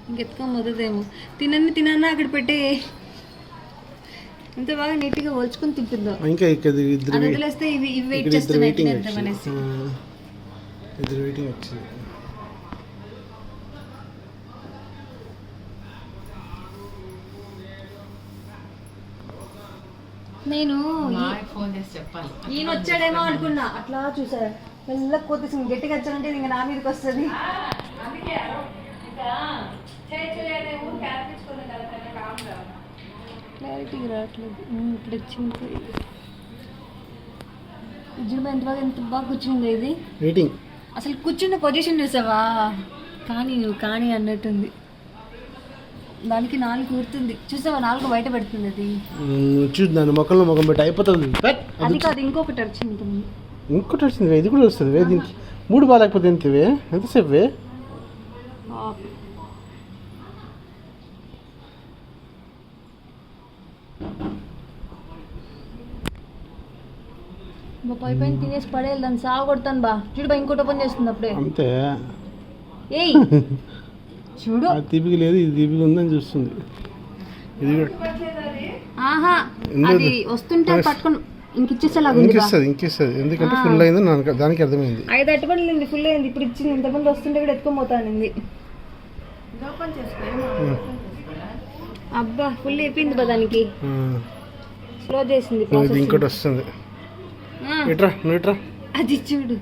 ఇంకెత్తుకొని మొదదేమో తినన్నా అక్కడ పెట్టే ఇంత బాగా నీట్గా ఒలుచుకొని తింటుందో. ఇంకా ఇద్దరు వదిలేస్తే ఇవి వెయిట్ చేస్తున్నాయి తినేద్దామనేసి. ఇద్దరు వెయిటింగ్ వచ్చింది. నేను ఫోన్ చేసి చెప్పాలి ఈయన వచ్చాడేమో అనుకున్నా, అట్లా చూసా మెల్ల కోతేసింది. గట్టిగా వచ్చానంటే ఇంకా నా మీదకి వస్తుంది. క్లారిటీగా రావట్లేదు. ఇప్పుడు వచ్చింది ఎంత బాగా కూర్చుంది ఇది. వెయిటింగ్ అసలు కూర్చున్న పొజిషన్ చూసావా, కానీ అన్నట్టుంది. దానికి 4 కూర్తుంది చూసావా, 4 బయట పెడుతుంది అది. చూద్దాను మొక్కల్లో ముఖం పెట్టి అయిపోతుంది. అది కాదు, ఇంకొకటి వచ్చింది. ఇంకోటి వచ్చింది, ఇది కూడా వస్తుంది. దీనికి 3 బాగాలేకపోతే ఎంతవే, ఎంతసేపు? పైన తినేసి పడేయాలి, దాన్ని సాగు కొడతాను బా. చూడు బా, ఇంకోటి ఓపెన్ చేస్తుంది అప్పుడే. అంతే. ఏయ్ చూడు, తీపికి లేదు, ఇది తీపికి ఉందని చూస్తుంది. ఇది ఆహా అది వస్తుంటే పట్టుకొని ఇంకిచ్చేసేలాగా ఇంకిస్తుంది. ఎందుకంటే ఫుల్ అయింది దానికి అర్థమైంది. 5 అట్టుబడి ఫుల్ అయింది. ఇప్పుడు ఇచ్చింది. ఇంతమంది వస్తుంటే కూడా ఎత్తుకోపోతానింది. అబ్బా ఫుల్ అయిపోయింది బా, దానికి స్లో చేసింది. ఇంకోటి వస్తుంది. ఇట్రా నువ్వు ఇట్రా. అది చూడు.